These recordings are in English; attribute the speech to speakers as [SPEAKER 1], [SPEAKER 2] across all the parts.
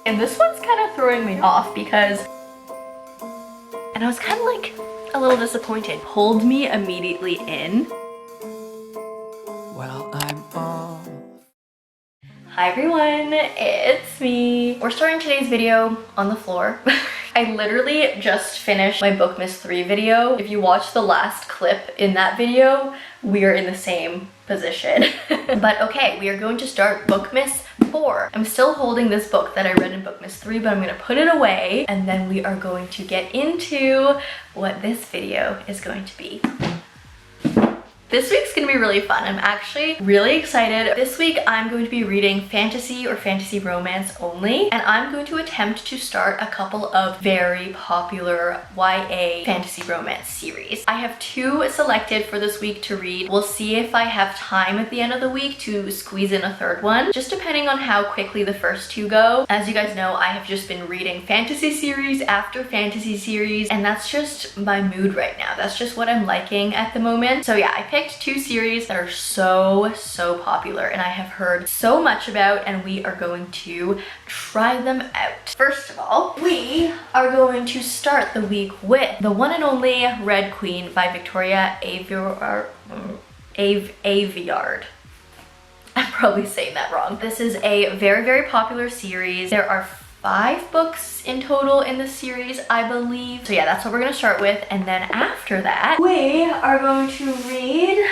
[SPEAKER 1] And this one's kind of throwing me off because, and I was kind of like a little disappointed. Pulled me immediately in.
[SPEAKER 2] Well, I'm off.
[SPEAKER 1] Hi everyone, it's me. We're starting today's video on the floor. I literally just finished my Bookmas 3 video. If you watch the last clip in that video, we are in the same position. But okay, we are going to start Bookmas 4. I'm still holding this book that I read in Bookmas 3, but I'm gonna put it away and then we are going to get into what this video is going to be. This week's gonna be really fun. I'm actually really excited. This week I'm going to be reading fantasy or fantasy romance only, and I'm going to attempt to start a couple of very popular YA fantasy romance series. I have 2 selected for this week to read. We'll see if I have time at the end of the week to squeeze in a 3rd one, just depending on how quickly the first 2 go. As you guys know, I have just been reading fantasy series after fantasy series, and that's just my mood right now. That's just what I'm liking at the moment. So yeah, I picked 2 series that are so popular and I have heard so much about, and we are going to try them out. First of all, we are going to start the week with the one and only Red Queen by Victoria Aveyard. I'm probably saying that wrong. This is a very popular series. There are 5 books in total in this series, I believe. So yeah, that's what we're gonna start with. And then after that, we are going to read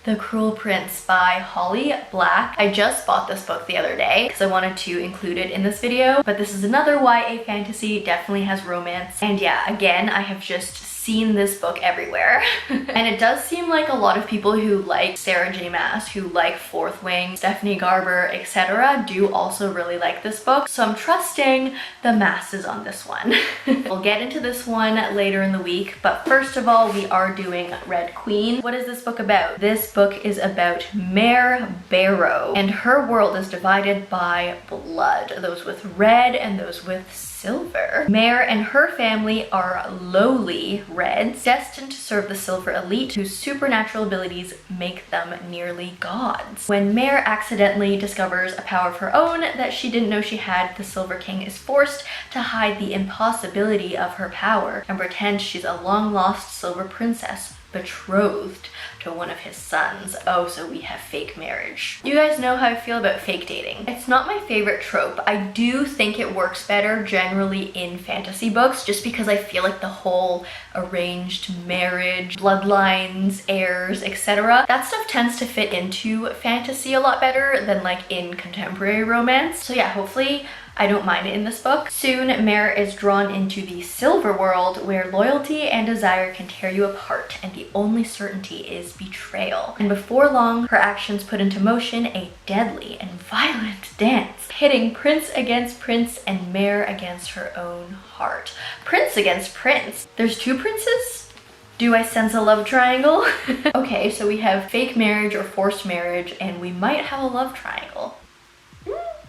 [SPEAKER 1] The Cruel Prince by Holly Black. I just bought this book the other day because I wanted to include it in this video, but this is another YA fantasy, definitely has romance. And yeah, again, I have just seen this book everywhere. And it does seem like a lot of people who like Sarah J Maas, who like Fourth Wing, Stephanie Garber, etc. do also really like this book. So I'm trusting the masses on this one. We'll get into this one later in the week, but first of all, we are doing Red Queen. What is this book about? This book is about Mare Barrow, and her world is divided by blood, those with red and those with silver. Mare and her family are lowly reds, destined to serve the silver elite, whose supernatural abilities make them nearly gods. When Mare accidentally discovers a power of her own that she didn't know she had, the Silver King is forced to hide the impossibility of her power and pretend she's a long-lost silver princess betrothed to one of his sons. Oh, so we have fake marriage. You guys know how I feel about fake dating. It's not my favorite trope. I do think it works better generally in fantasy books, just because I feel like the whole arranged marriage, bloodlines, heirs, etc. that stuff tends to fit into fantasy a lot better than like in contemporary romance. So yeah, hopefully I don't mind it in this book. Soon, Mare is drawn into the silver world, where loyalty and desire can tear you apart, and the only certainty is betrayal. And before long, her actions put into motion a deadly and violent dance, pitting prince against prince and Mare against her own heart. Prince against prince. There's 2 princes? Do I sense a love triangle? Okay, so we have fake marriage or forced marriage, and we might have a love triangle.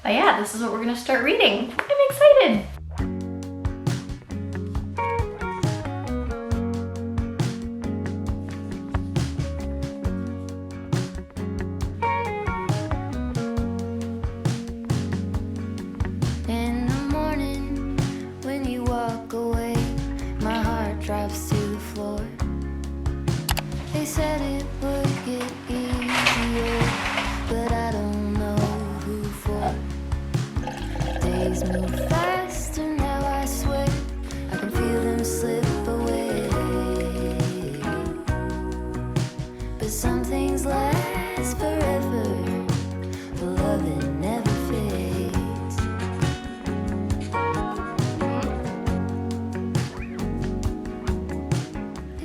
[SPEAKER 1] But yeah, this is what we're gonna start reading. I'm excited.
[SPEAKER 3] In the morning, when you walk away, my heart drops to the floor. They said it would get easier, but I don't know who for. Days move faster now, I swear. I can feel them slip away. But some things last forever. The love it never fades.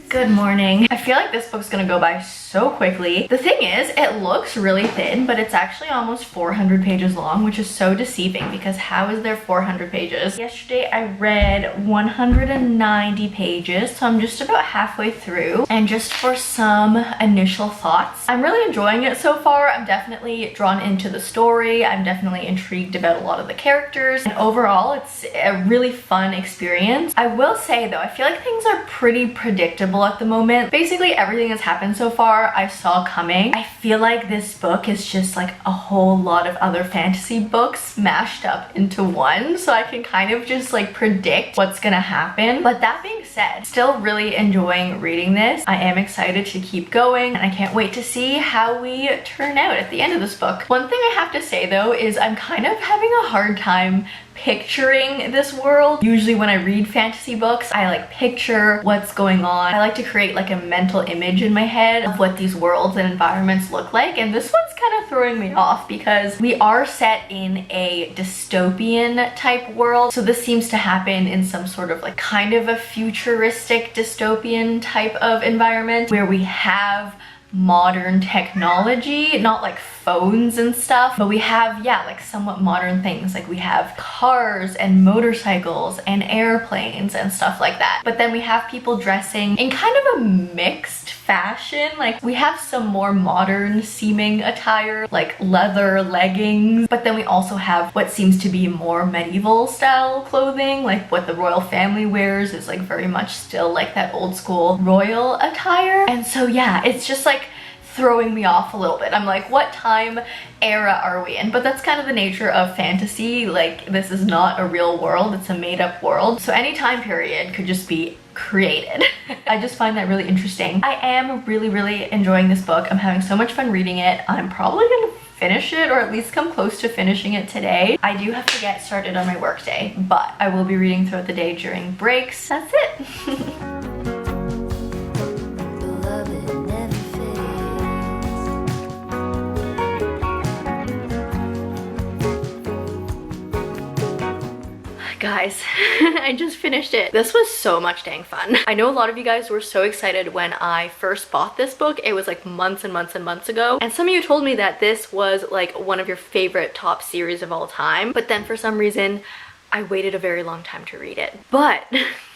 [SPEAKER 1] Good morning. I feel like this book's gonna go by so quickly. The thing is, it looks really thin, but it's actually almost 400 pages long, which is so deceiving because how is there 400 pages? Yesterday I read 190 pages, so I'm just about halfway through. And just for some initial thoughts, I'm really enjoying it so far. I'm definitely drawn into the story. I'm definitely intrigued about a lot of the characters. And overall, it's a really fun experience. I will say though, I feel like things are pretty predictable at the moment. Basically everything that's happened so far far I saw coming. I feel like this book is just like a whole lot of other fantasy books mashed up into one, so I can kind of just like predict what's gonna happen. But that being said, still really enjoying reading this. I am excited to keep going, and I can't wait to see how we turn out at the end of this book. One thing I have to say though is I'm kind of having a hard time picturing this world. Usually when I read fantasy books, I like picture what's going on. I like to create like a mental image in my head of what these worlds and environments look like, and this one's kind of throwing me off because we are set in a dystopian type world. So this seems to happen in some sort of like kind of a futuristic dystopian type of environment where we have modern technology, not like phones and stuff, but we have, yeah, like somewhat modern things. Like we have cars and motorcycles and airplanes and stuff like that. But then we have people dressing in kind of a mixed fashion. Like we have some more modern seeming attire, like leather leggings, but then we also have what seems to be more medieval style clothing, like what the royal family wears is like very much still like that old school royal attire. And so yeah, it's just like throwing me off a little bit. I'm like, what time era are we in? But that's kind of the nature of fantasy. Like this is not a real world, it's a made-up world, so any time period could just be created. I just find that really interesting. I am really enjoying this book. I'm having so much fun reading it. I'm probably gonna finish it, or at least come close to finishing it today. I do have to get started on my work day, but I will be reading throughout the day during breaks. That's it. Guys, I just finished it. This was so much dang fun. I know a lot of you guys were so excited when I first bought this book. It was like months and months and months ago. And some of you told me that this was like one of your favorite top series of all time. But then for some reason, I waited a very long time to read it. But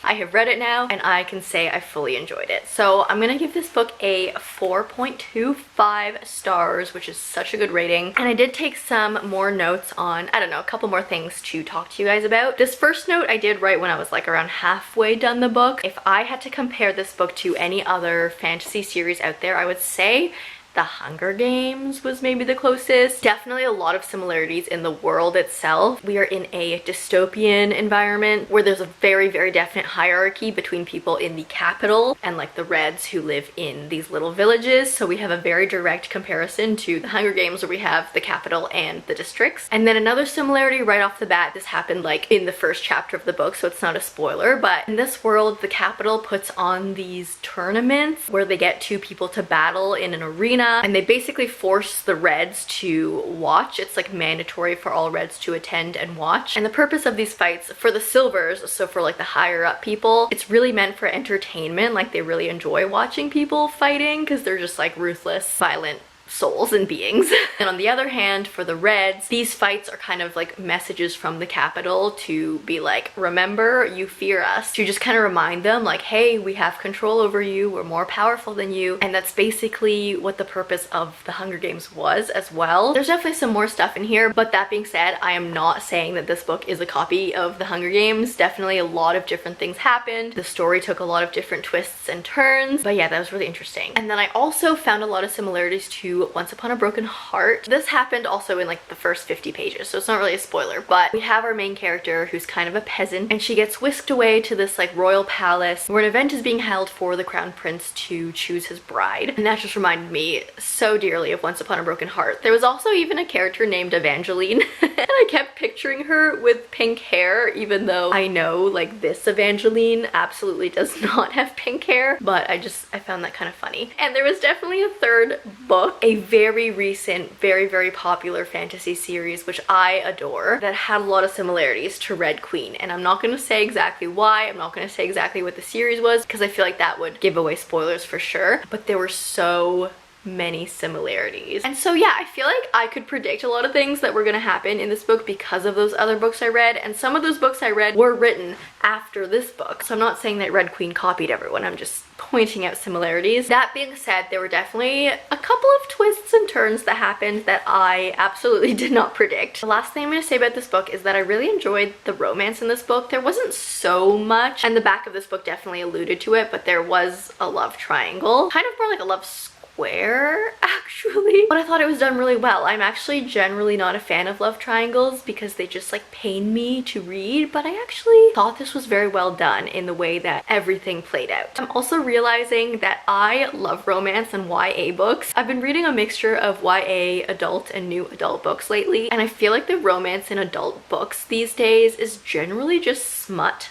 [SPEAKER 1] I have read it now and I can say I fully enjoyed it. So I'm gonna give this book a 4.25 stars, which is such a good rating. And I did take some more notes on, I don't know, a couple more things to talk to you guys about. This first note I did write when I was like around halfway done the book. If I had to compare this book to any other fantasy series out there, I would say The Hunger Games was maybe the closest. Definitely a lot of similarities in the world itself. We are in a dystopian environment where there's a very definite hierarchy between people in the capital and like the Reds who live in these little villages. So we have a very direct comparison to The Hunger Games where we have the capital and the districts. And then another similarity right off the bat, this happened like in the first chapter of the book, so it's not a spoiler, but in this world, the capital puts on these tournaments where they get two people to battle in an arena, and they basically force the Reds to watch. It's like mandatory for all Reds to attend and watch. And the purpose of these fights for the Silvers, so for like the higher up people, it's really meant for entertainment. Like they really enjoy watching people fighting because they're just like ruthless, violent souls and beings. And on the other hand, for the Reds, these fights are kind of like messages from the capital to be like, remember, you fear us, to just kind of remind them like, hey, we have control over you, we're more powerful than you. And that's basically what the purpose of the Hunger Games was as well. There's definitely some more stuff in here, but that being said, I am not saying that this book is a copy of the Hunger Games. Definitely a lot of different things happened. The story took a lot of different twists and turns, but yeah, that was really interesting. And then I also found a lot of similarities to Once Upon a Broken Heart. This happened also in like the first 50 pages, so it's not really a spoiler, but we have our main character who's kind of a peasant, and she gets whisked away to this like royal palace where an event is being held for the crown prince to choose his bride. And that just reminded me so dearly of Once Upon a Broken Heart. There was also even a character named Evangeline and I kept picturing her with pink hair, even though I know like this Evangeline absolutely does not have pink hair, but I found that kind of funny. And there was definitely a third book, a very recent, very popular fantasy series, which I adore, that had a lot of similarities to Red Queen. And I'm not going to say exactly why, I'm not going to say exactly what the series was, because I feel like that would give away spoilers for sure, but there were so many similarities. And so yeah, I feel like I could predict a lot of things that were gonna happen in this book because of those other books I read, and some of those books I read were written after this book. So I'm not saying that Red Queen copied everyone, I'm just pointing out similarities. That being said, there were definitely a couple of twists and turns that happened that I absolutely did not predict. The last thing I'm gonna say about this book is that I really enjoyed the romance in this book. There wasn't so much, and the back of this book definitely alluded to it, but there was a love triangle, kind of more like a love where actually, but I thought it was done really well. I'm actually generally not a fan of love triangles because they just like pain me to read, but I actually thought this was very well done in the way that everything played out. I'm also realizing that I love romance and YA books. I've been reading a mixture of YA adult and new adult books lately, and I feel like the romance in adult books these days is generally just smut.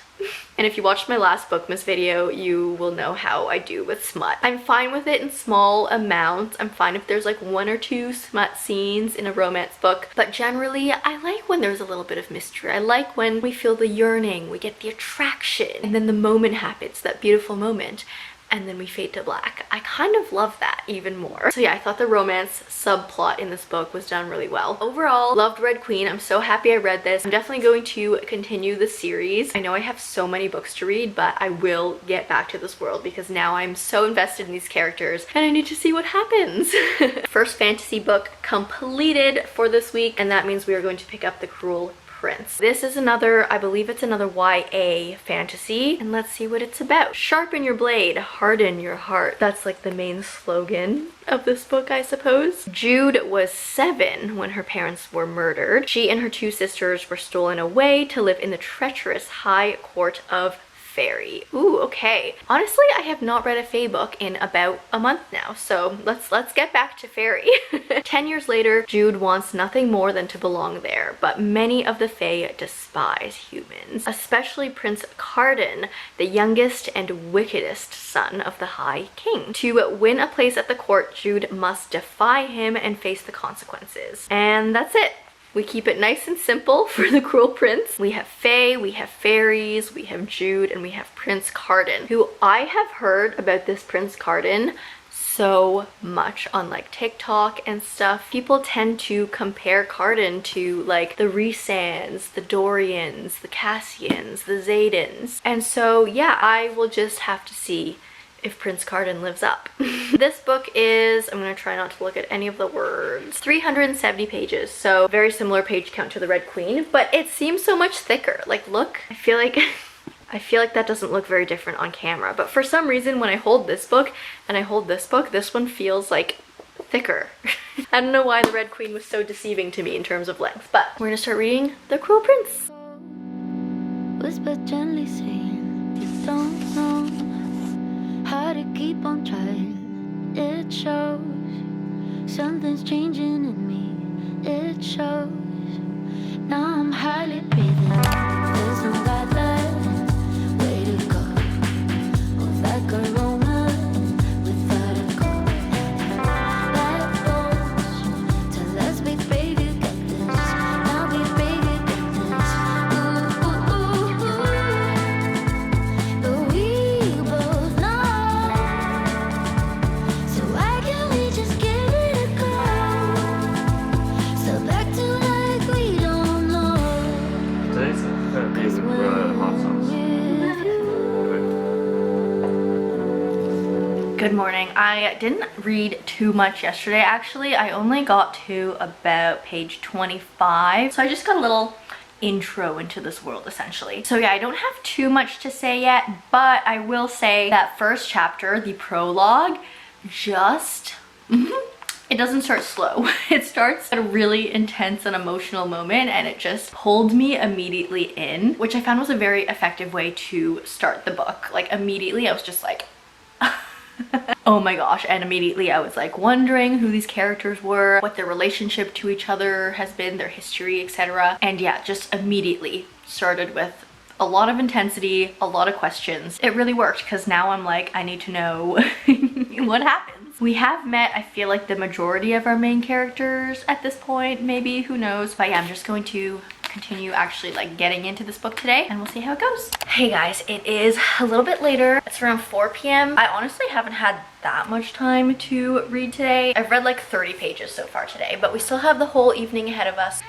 [SPEAKER 1] And if you watched my last bookmas video, you will know how I do with smut. I'm fine with it in small amounts. I'm fine if there's like 1 or 2 smut scenes in a romance book, but generally I like when there's a little bit of mystery. I like when we feel the yearning, we get the attraction, and then the moment happens, that beautiful moment, and then we fade to black. I kind of love that even more. So yeah, I thought the romance subplot in this book was done really well. Overall, loved Red Queen. I'm so happy I read this. I'm definitely going to continue the series. I know I have so many books to read, but I will get back to this world because now I'm so invested in these characters and I need to see what happens. First fantasy book completed for this week, and that means we are going to pick up The Cruel Prince. This is another, I believe it's another YA fantasy, and let's see what it's about. Sharpen your blade, harden your heart. That's like the main slogan of this book, I suppose. Jude was 7 when her parents were murdered. She and her 2 sisters were stolen away to live in the treacherous high court of Fairy. Ooh, okay. Honestly, I have not read a Fae book in about a month now, so let's get back to Fairy. 10 years later, Jude wants nothing more than to belong there, but many of the Fae despise humans, especially Prince Carden, the youngest and wickedest son of the High King. To win a place at the court, Jude must defy him and face the consequences. And that's it. We keep it nice and simple for The Cruel Prince. We have Fae, we have fairies, we have Jude, and we have Prince Carden, who I have heard about this Prince Carden so much on like TikTok and stuff. People tend to compare Carden to like the Rhysans, the Dorians, the Cassians, the Xaidens. And so yeah, I will just have to see if Prince Carden lives up. This book is, I'm gonna try not to look at any of the words, 370 pages, so very similar page count to the Red Queen, but it seems so much thicker. Like, look, I feel like that doesn't look very different on camera, but for some reason when I hold this book and I hold this book, this one feels like thicker. I don't know why the Red Queen was so deceiving to me in terms of length, but we're gonna start reading The Cruel Prince.
[SPEAKER 3] Whisper gently saying you don't know how to keep on trying. It shows something's changing in me. It shows now I'm highly breathing. There's no guideline, way to go. Move like a Roma without a goal. Life goes till let's be brave, you get this. Now be brave, you get this. Ooh, ooh, ooh, ooh. But we both know. So why can't we just give it a go? Step back to like we don't know.
[SPEAKER 2] Today's gonna be hot sauce.
[SPEAKER 1] Good morning. I didn't read too much yesterday actually. I only got to about page 25. So I just got a little intro into this world essentially. So yeah, I don't have too much to say yet, but I will say that first chapter, the prologue, just it doesn't start slow. It starts at a really intense and emotional moment and it just pulled me immediately in, which I found was a very effective way to start the book. Like immediately I was just like oh my gosh, and immediately I was like wondering who these characters were, what their relationship to each other has been, their history, etc. And yeah, just immediately started with a lot of intensity, a lot of questions. It really worked because now I'm like, I need to know what happens. We have met, I feel like, the majority of our main characters at this point, maybe, who knows. But yeah, I'm just going to continue actually like getting into this book today and we'll see how it goes. Hey guys, it is a little bit later. It's around 4 p.m. I honestly haven't had that much time to read today. I've read like 30 pages so far today, but we still have the whole evening ahead of us.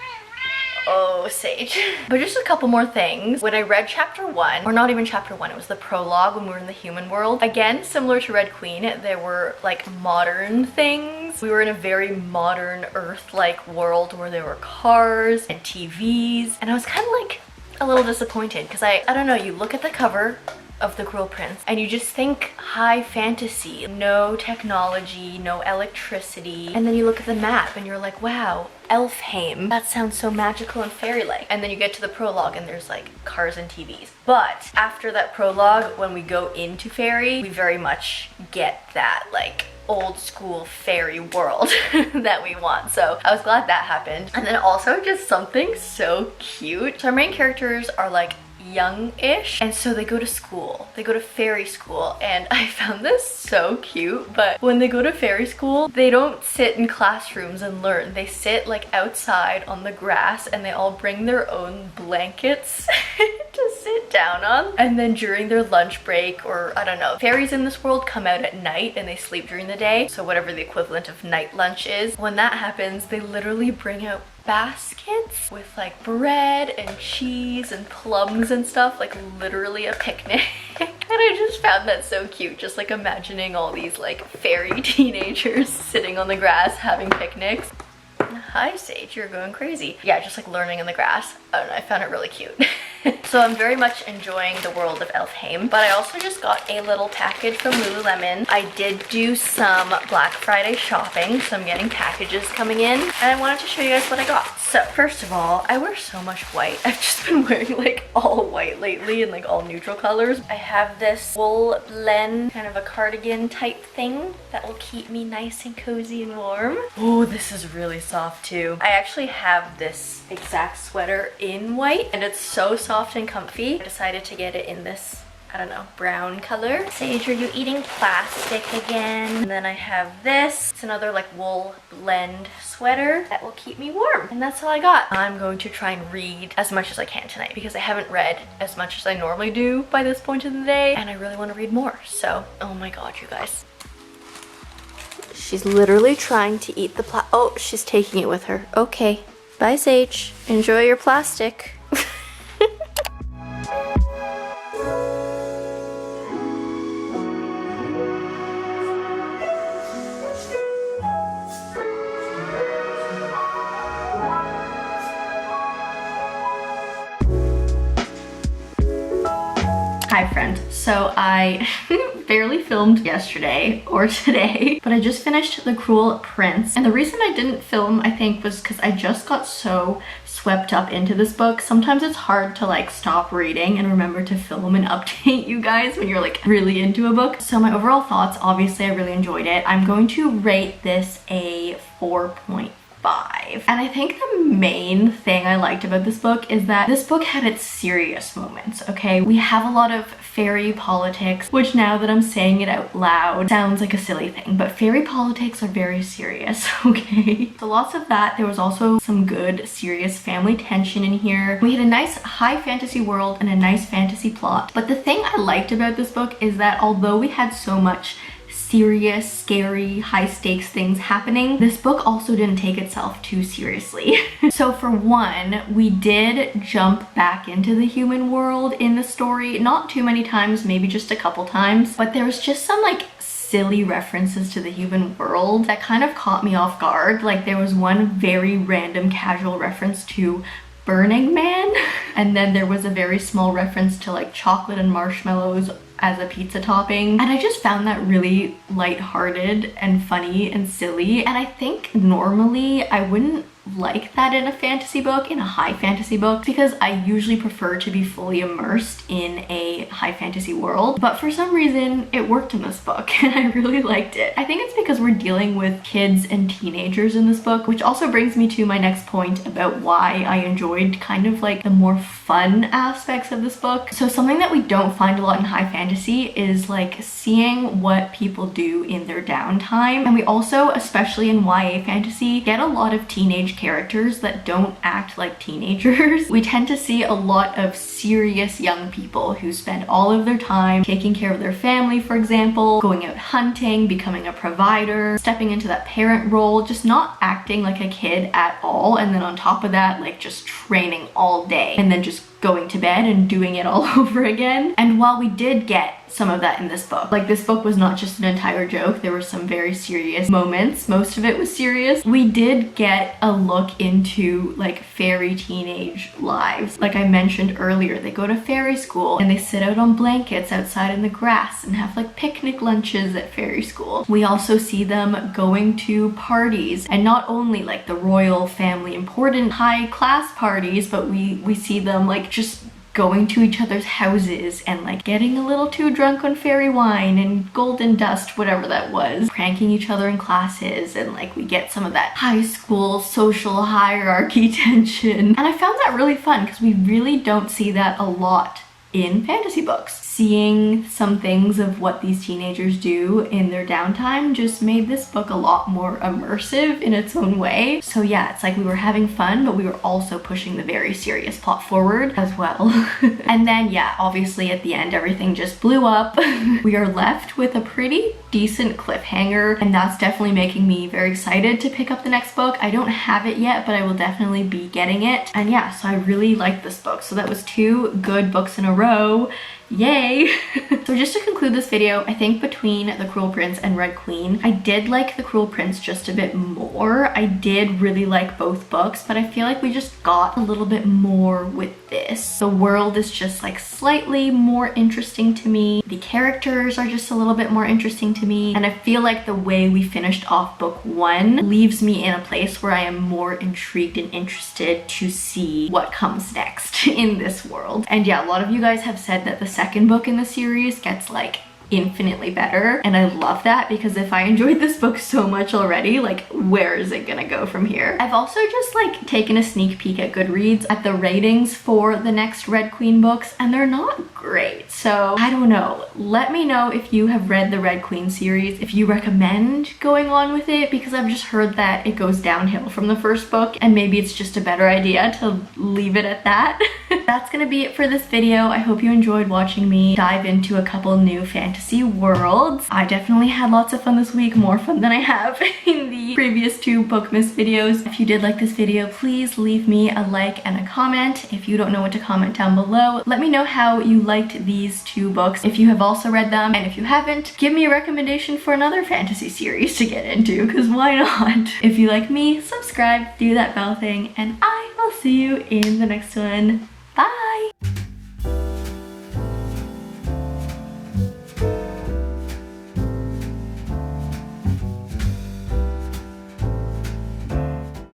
[SPEAKER 1] Oh, Sage. But just a couple more things. When I read chapter 1, or not even chapter 1, it was the prologue when we were in the human world. Again, similar to Red Queen, there were like modern things. We were in a very modern Earth-like world where there were cars and TVs. And I was kind of like a little disappointed because I don't know, you look at the cover of The Cruel Prince and you just think high fantasy, no technology, no electricity, and then you look at the map and you're like, wow, Elfheim, that sounds so magical and fairy-like. And then you get to the prologue and there's like cars and TVs. But after that prologue, when we go into fairy, we very much get that like old school fairy world that we want. So I was glad that happened. And then also just something so cute. So our main characters are like young-ish, and so they go to school. They go to fairy school, and I found this so cute. But when they go to fairy school, they don't sit in classrooms and learn. They sit like outside on the grass, and they all bring their own blankets to sit down on. And then during their lunch break, or I don't know, fairies in this world come out at night and they sleep during the day, so whatever the equivalent of night lunch is, when that happens, they literally bring out baskets with like bread and cheese and plums and stuff, like literally a picnic. And I just found that so cute, just like imagining all these like fairy teenagers sitting on the grass having picnics. Hi Sage, you're going crazy. Yeah, just like learning in the grass. I don't know, I found it really cute. So I'm very much enjoying the world of Elfheim, but I also just got a little package from Lululemon. I did do some Black Friday shopping, so I'm getting packages coming in, and I wanted to show you guys what I got. So first of all, I wear so much white. I've just been wearing like all white lately and like all neutral colors. I have this wool blend, kind of a cardigan type thing that will keep me nice and cozy and warm. Oh, this is really soft too. I actually have this exact sweater in white and it's so soft and comfy. I decided to get it in this, I don't know, brown color. Sage, are you eating plastic again? And then I have this. It's another like wool blend sweater that will keep me warm. And that's all I got. I'm going to try and read as much as I can tonight because I haven't read as much as I normally do by this point in the day. And I really want to read more. So, oh my god, you guys. She's literally trying to eat the oh, she's taking it with her. Okay. Bye, Sage. Enjoy your plastic. Hi friend, so I barely filmed yesterday or today, but I just finished The Cruel Prince. And the reason I didn't film, I think, was because I just got so swept up into this book. Sometimes it's hard to like stop reading and remember to film and update you guys when you're like really into a book. So my overall thoughts, obviously I really enjoyed it. I'm going to rate this a 4.5. And I think the main thing I liked about this book is that this book had its serious moments, okay? We have a lot of fairy politics, which now that I'm saying it out loud sounds like a silly thing, but fairy politics are very serious, okay? So lots of that. There was also some good, serious family tension in here. We had a nice high fantasy world and a nice fantasy plot. But the thing I liked about this book is that although we had so much serious, scary, high stakes things happening, this book also didn't take itself too seriously. So for one, we did jump back into the human world in the story, not too many times, maybe just a couple times, but there was just some like silly references to the human world that kind of caught me off guard. Like there was one very random casual reference to Burning Man, and then there was a very small reference to like chocolate and marshmallows as a pizza topping, and I just found that really lighthearted and funny and silly. And I think normally I wouldn't like that in a fantasy book, in a high fantasy book, because I usually prefer to be fully immersed in a high fantasy world, but for some reason it worked in this book and I really liked it. I think it's because we're dealing with kids and teenagers in this book, which also brings me to my next point about why I enjoyed kind of like the more fun aspects of this book. So something that we don't find a lot in high fantasy is like seeing what people do in their downtime, and we also, especially in YA fantasy, get a lot of teenage characters that don't act like teenagers. We tend to see a lot of serious young people who spend all of their time taking care of their family, for example, going out hunting, becoming a provider, stepping into that parent role, just not acting like a kid at all, and then on top of that, like just training all day and then just going to bed and doing it all over again. And while we did get some of that in this book. Like, this book was not just an entire joke. There were some very serious moments. Most of it was serious. We did get a look into like fairy teenage lives. Like I mentioned earlier, they go to fairy school and they sit out on blankets outside in the grass and have like picnic lunches at fairy school. We also see them going to parties, and not only like the royal family important high class parties, but we see them like just going to each other's houses and like getting a little too drunk on fairy wine and golden dust, whatever that was, pranking each other in classes, and like we get some of that high school social hierarchy tension. And I found that really fun because we really don't see that a lot in fantasy books. Seeing some things of what these teenagers do in their downtime just made this book a lot more immersive in its own way. So yeah, it's like we were having fun, but we were also pushing the very serious plot forward as well. And then yeah, obviously at the end everything just blew up. We are left with a pretty decent cliffhanger, and that's definitely making me very excited to pick up the next book. I don't have it yet, but I will definitely be getting it. And yeah, so I really like this book. So that was 2 good books in a row. Yay! So just to conclude this video, I think between The Cruel Prince and Red Queen, I did like The Cruel Prince just a bit more. I did really like both books, but I feel like we just got a little bit more with this. The world is just like slightly more interesting to me. The characters are just a little bit more interesting to me. And I feel like the way we finished off book 1 leaves me in a place where I am more intrigued and interested to see what comes next in this world. And yeah, a lot of you guys have said that the second book in the series gets like infinitely better, and I love that, because if I enjoyed this book so much already, like where is it gonna go from here? I've also just like taken a sneak peek at Goodreads at the ratings for the next Red Queen books, and they're not great. So I don't know, let me know if you have read the Red Queen series, if you recommend going on with it, because I've just heard that it goes downhill from the first book, and maybe it's just a better idea to leave it at that. That's gonna be it for this video. I hope you enjoyed watching me dive into a couple new fantasy worlds. I definitely had lots of fun this week, more fun than I have in the previous 2 bookmas videos. If you did like this video, please leave me a like and a comment. If you don't know what to comment down below, let me know how you liked these 2 books, if you have also read them, and if you haven't, give me a recommendation for another fantasy series to get into, because why not? If you like me, subscribe, do that bell thing, and I will see you in the next one. Bye!